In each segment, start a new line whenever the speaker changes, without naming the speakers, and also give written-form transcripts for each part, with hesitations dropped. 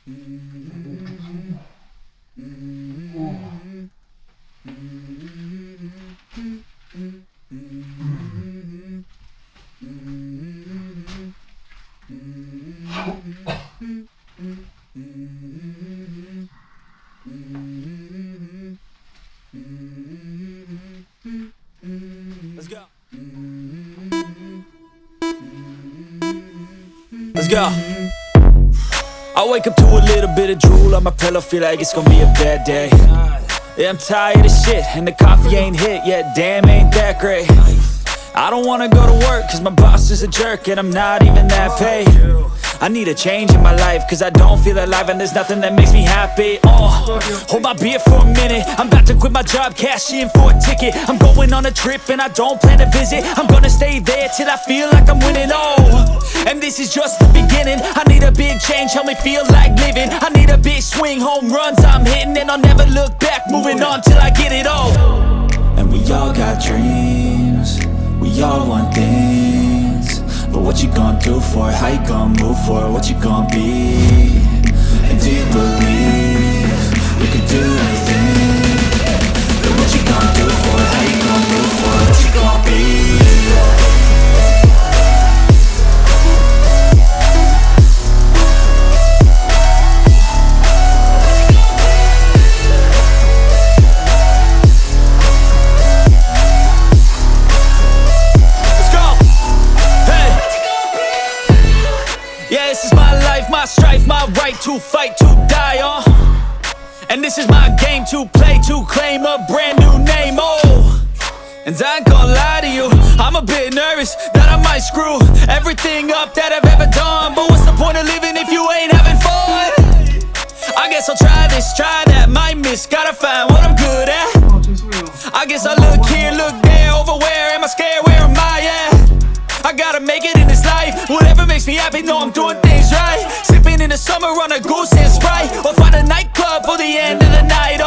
Let's go. I wake up to a little bit of drool on my pillow, feel like it's gonna be a bad day. Yeah, I'm tired of shit, and the coffee ain't hit yet, damn, ain't that great. I don't wanna go to work, cause my boss is a jerk, and I'm not even that paid. I need a change in my life, cause I don't feel alive, and there's nothing that makes me happy. Hold my beer for a minute, I'm about to quit my job, cash in for a ticket. I'm going on a trip, and I don't plan to visit. I'm gonna stay there till I feel like I'm winning, and this is just the beginning. I need a big change, help me feel like living. I need a big swing, home runs I'm hitting, and I'll never look back, moving on till I get it all. And we all got dreams, we all want things, but what you gonna do for it? How you gonna move for it? What you gonna be? And do you believe you can do anything? But what you gonna do for it? How you gonna move for it? What you gonna be? My strife, my right to fight, to die on. And this is my game to play, to claim a brand new name, And I ain't gonna lie to you, I'm a bit nervous that I might screw everything up that I've ever done. But what's the point of living if you ain't having fun? I guess I'll try this, try that, might miss, gotta find what I'm good at. I guess I look here, look there, over where am I scared, where am I at? I gotta make it in this life, whatever makes me happy, know I'm doing things right. Sipping in the summer on a goose and Sprite, or find a nightclub for the end of the night,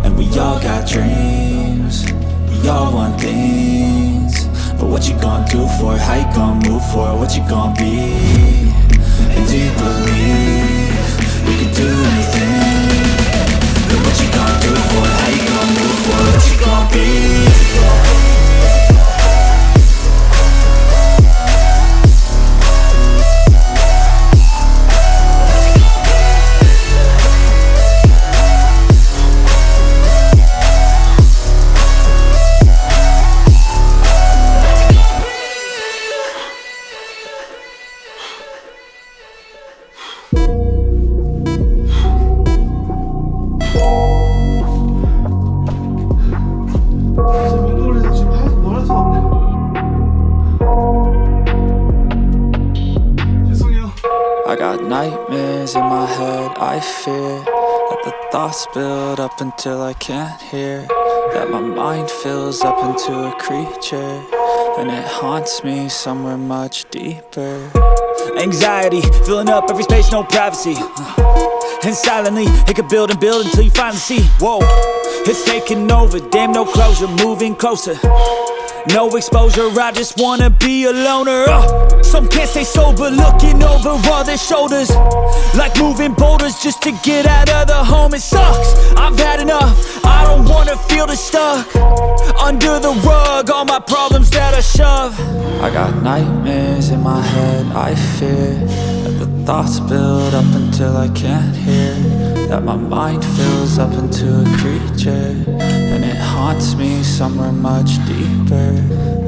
And we all got dreams, we all want things, but what you gonna do for it? How you gonna move for it? What you gonna be? And do you believe you can do anything? But what you gonna do for it? How you gonna move for it? What you gonna be? I got nightmares in my head, I fear that the thoughts build up until I can't hear, that my mind fills up into a creature, and it haunts me somewhere much deeper. Anxiety, filling up every space, no privacy, and silently, it could build and build until you finally see, whoa, it's taking over, damn no closure, moving closer. No exposure, I just wanna be a loner. Some can't stay sober, looking over all their shoulders, like moving boulders just to get out of the home. It sucks, I've had enough, I don't wanna feel the stuck under the rug, all my problems that I shove. I got nightmares in my head, I fear that the thoughts build up until I can't hear, that my mind fills up into a creature, and it haunts me somewhere much deeper.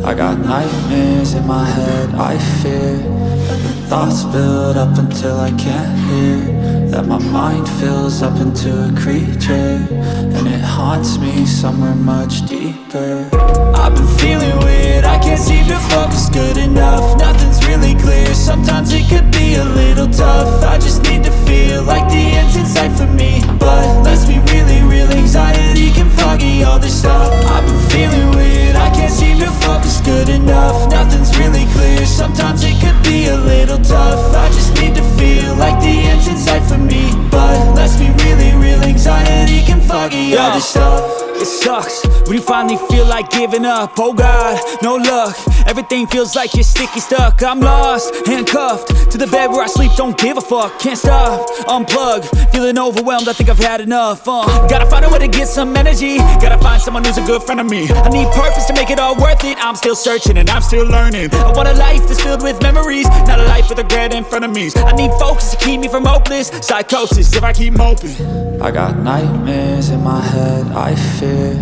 I got nightmares in my head, I fear that the thoughts build up until I can't hear, that my mind fills up into a creature, and it haunts me somewhere much deeper. I've been feeling weird, I can't seem to focus good enough, nothing's really clear, sometimes it could be a little tough. I just need to feel like the end's in sight for me, but let's be really real, anxiety can foggy all this stuff. I've been feeling weird, I can't seem to focus good enough, nothing's really clear, sometimes it could be a little tough. I just need to feel like the end's in sight for me, but let's be really real, anxiety can foggy all this stuff. it sucks when you finally feel like giving up. Oh God, no luck. Everything feels like you're sticky stuck. I'm lost, handcuffed to the bed where I sleep. Don't give a fuck, can't stop. Unplug, feeling overwhelmed. I think I've had enough. Gotta find a way to get some energy. Gotta find someone who's a good friend of me. I need purpose to make it all worth it. I'm still searching and I'm still learning. I want a life that's filled with memories, not a life with regret and frenemies. I need focus to keep me from hopeless psychosis if I keep moping. I got nightmares in my head. I fear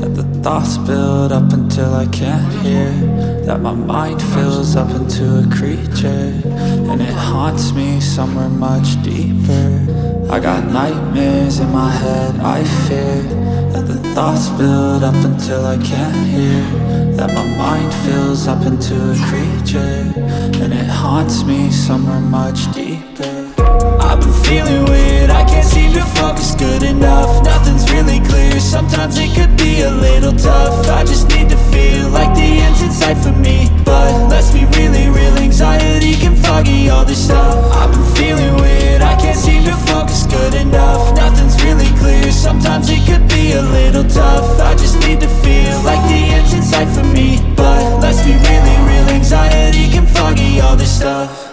that the thoughts build up until I can't hear, that my mind fills up into a creature and it haunts me somewhere much deeper. I got nightmares in my head. I fear that the thoughts build up until I can't hear, that my mind fills up into a creature and it haunts me somewhere much deeper. I've been feeling weird, I can't seem to focus good enough. Nothing's really clear, sometimes it could be a little tough. I just need to feel like the end's in sight for me, but let's be really real, anxiety can foggy all this stuff. I've been feeling weird, I can't seem to focus good enough. Nothing's really clear, sometimes it could be a little tough. I just need to feel like the end's in sight for me, but let's be really real, anxiety can foggy all this stuff.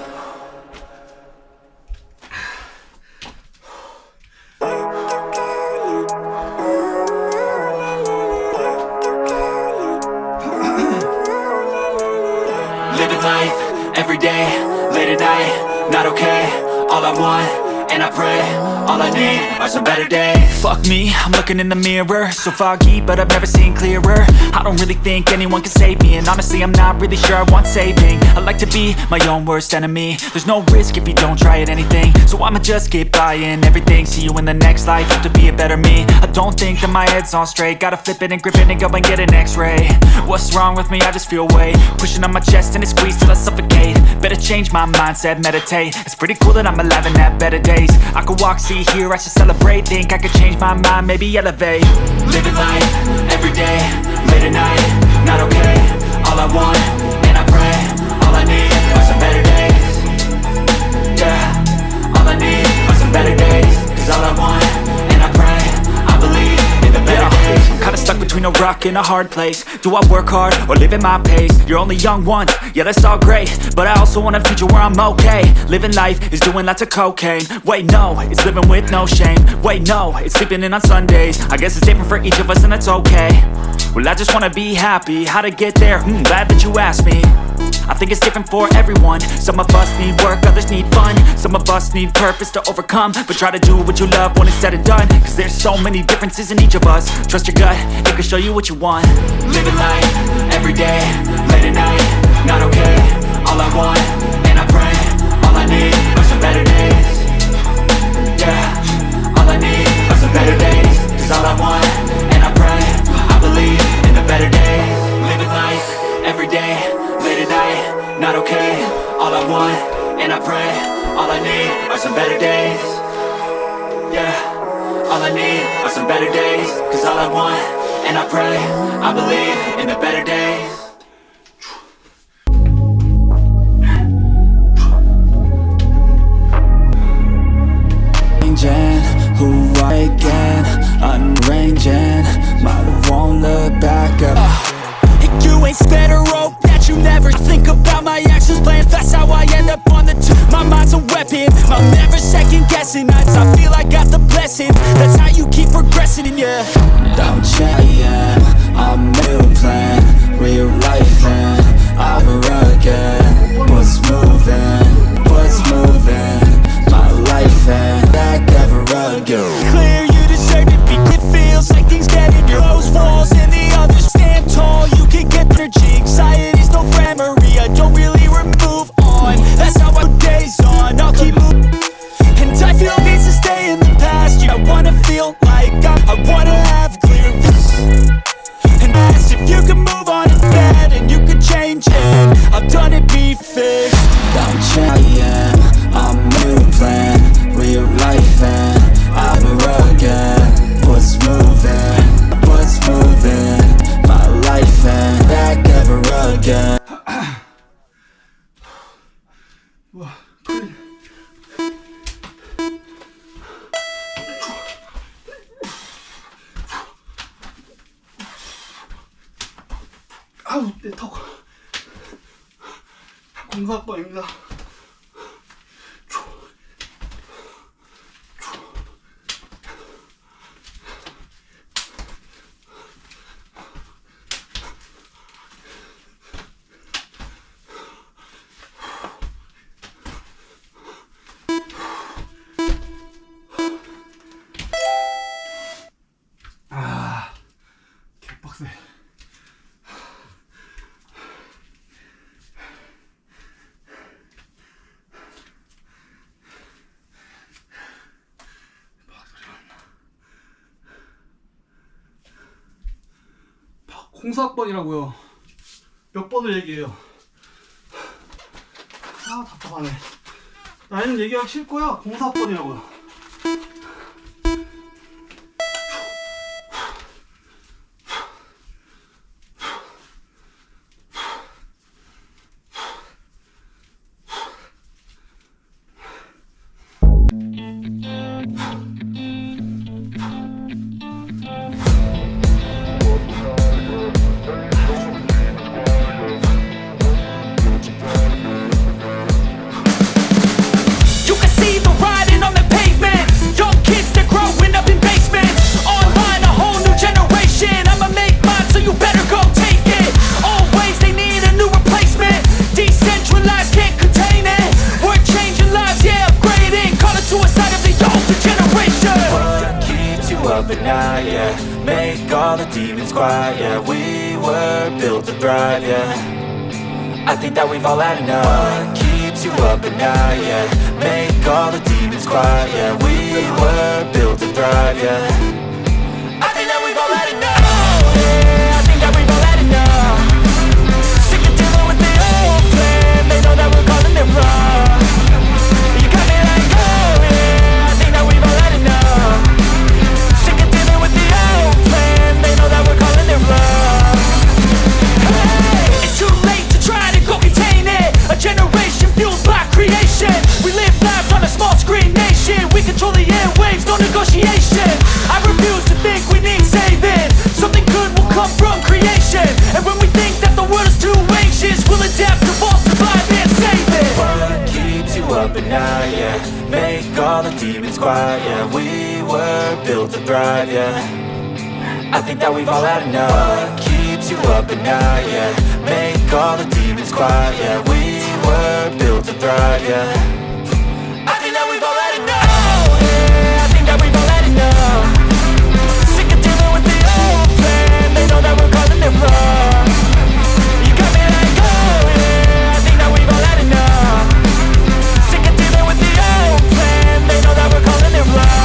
Living life, every day, late at night, not okay. All I want, and I pray, all I need are some better days. Fuck me, I'm looking in the mirror, so foggy, but I've never seen clearer. I don't really think anyone can save me, and honestly I'm not really sure I want saving. I like to be my own worst enemy. There's no risk if you don't try at anything, so I'ma just keep buying everything. See you in the next life, have to be a better me. I don't think that my head's on straight, gotta flip it and grip it and go and get an x-ray. What's wrong with me? I just feel weight pushing on my chest and it squeezes till I suffocate. Better change my mindset, meditate. It's pretty cool that I'm alive and have better days. I could walk, see, hear, I should celebrate. Think I could change my mind, maybe elevate. Living life, every day, late at night, not okay. All I want, and I pray, all I need are some better days. Yeah, all I need are some better days. Cause all I want, and I pray, I believe in the better days. I'm kinda stuck between a rock and a hard place. Do I work hard or live at my pace? You're only young once, yeah that's all great, but I also want a future where I'm okay. Living life is doing lots of cocaine. Wait no, it's living with no shame. Wait no, it's sleeping in on Sundays. I guess it's different for each of us and that's okay. Well I just wanna be happy, how to get there? Glad that you asked me. I think it's different for everyone. Some of us need work, others need fun. Some of us need purpose to overcome, but try to do what you love when it's said and done. Cause there's so many differences in each of us. Trust your gut, it can show you what you want. Living life, every day, late at night, not okay. All I want, and I pray, all I need are some better days. Yeah, all I need are some better days. Cause all I want, and I pray, I believe in the better days. Living life, every day, late at night, not okay. All I want, and I pray, all I need are some better days. Yeah, all I need are some better days. Cause all I want, and I pray, I believe in the better days. Who I can, unarranging, my won't look back up. You ain't scared of rope that you never think about my actions playing fast, how I end up on the my mind's a weapon, I'm never second guessing. Nights I feel I got the blessing, that's how you keep progressing, and yeah. Don't change, I'm a new plan, real life and over again. What's moving, my life and back ever again. Clear, you deserve to be, it feels like things get in your close walls and the others stand tall. You can get their anxiety's no memory, I don't really remove on. That's how my days on, I'll keep moving. And I feel these
아우 내 턱. 공사학번입니다. 개빡세. 공사학번이라고요. 몇 번을 얘기해요. 아 답답하네. 나이는 얘기하기 싫고요. 공사학번이라고요.
But now, yeah, make all the demons quiet. Yeah, we were built to thrive. Yeah, I think that we've all had enough. What keeps you up at night? Yeah, make all the demons quiet. Yeah, we were built to thrive. Yeah, I think that we've all had enough. Oh, yeah, I think that we've all had enough. Sick of dealing with the old plan. They know that we're calling it wrong. You got me like, oh yeah, I think that we've all had enough. They know that we're calling it wrong. Hey, it's too late to try to go contain it. A generation fueled by creation. We live lives on a small screen nation. We control the airwaves, no negotiation. I refuse to think we need saving. Something good will come from creation. And when we think that the world is too anxious, we'll adapt, evolve, survive and save it. What keeps you up at night? Yeah, make all the demons quiet. Yeah, we were built to thrive. Yeah, I think that we've all had enough. What keeps you up at night? Yeah, make all the demons quiet. Yeah, we were built to thrive. Yeah, I think that we've all had enough. Oh, yeah, I think that we've all had enough. Sick of dealing with the old plan. They know that we're calling it wrong. You got me like, oh yeah, I think that we've all had enough. Sick of dealing with the old plan. They know that we're calling it wrong.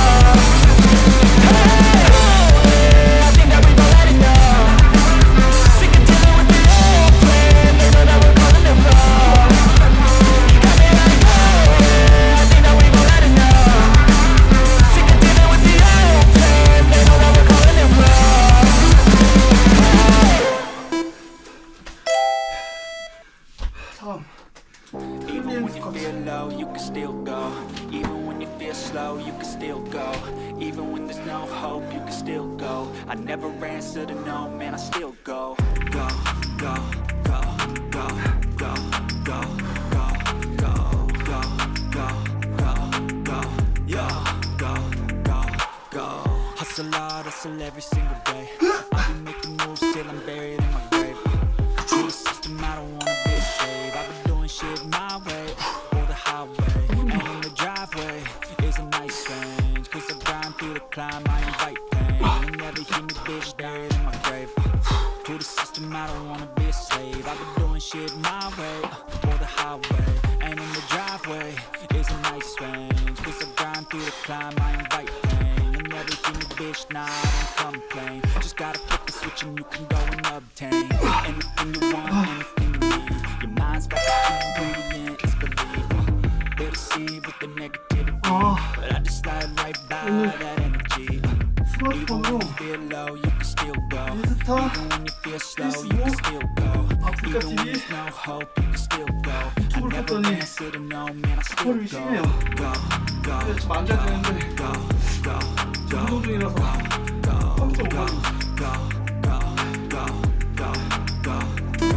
Even when you feel low, you can still go. Even when you feel slow, you can still go. Even when there's no hope, you can still go. I never answer to no, man, I still go. Go, go, go, go, go, go, go, go, go, go, go, go, go, go, go. Hustle hard, hustle every single day. I'll be making moves till I'm buried in my grave. Through the system, I don't wanna be a slave. I've been doing shit my way, or the highway. And in the driveway is a nice range. Cause I grind through the climb, I invite pain. You never hear me, bitch, buried in my grave. To the system, I don't wanna be a slave. I've been doing shit my way, or the highway. And in the driveway is a nice range. Cause I grind through the climb, I invite pain. You never hear me, bitch, nah, I don't complain. Just gotta flip the switch and you can go and obtain anything you want, anything you need. Your mind's got the ingredient, it's belief. They deceive with the negativity, but I just slide right by that energy. Even when you feel low, you can still go. Even when you feel slow, you can still go. Even when there's no hope, you can still go. I never answer to no, man, I still go. Go, go, go, go, go, go,
중이라서
go, go, go, go, go, go, go.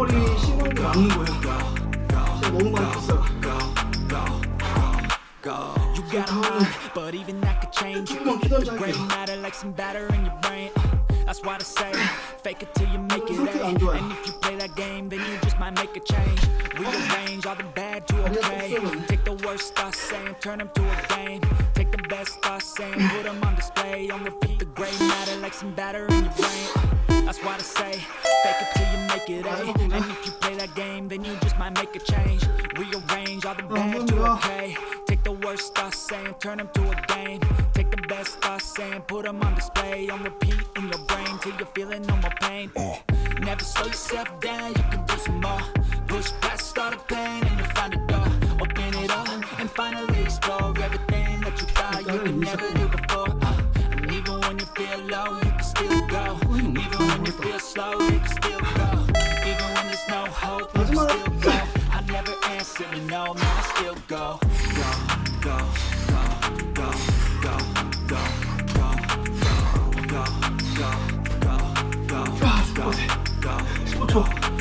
머리 심은 게 맞는 거예요. 제가 너무 많이 컸어요. 다음은 조금만 기다려 할게요.
That's why I say, fake it till you make it A. And if you play that game, then you just might make a change. Rearrange all the bad to okay. Take the worst thoughts saying, turn them to a game. Take the best thoughts saying, put them on display. On repeat, the gray matter like some batter in your brain. That's why I say, fake it till you make it A. And if you play that game, then you just might make a change. Rearrange all the bad to okay. Take the worst thoughts saying, turn them to a game. Take the best thoughts saying, put them on display. On repeat in your brain till you're feeling no more pain. Never slow yourself down, you can do some more. Push past all the pain and you'll find a door. Open it up and finally explore everything that you thought you could never do before. And even when you feel low, you can still go. Even when you feel slow, you can still go. Even when there's no hope, you can still go. I never answer to no, man, I still go. Go, go, go, go, go, go, go, go, go, go, go, go, go, go, go,
15초.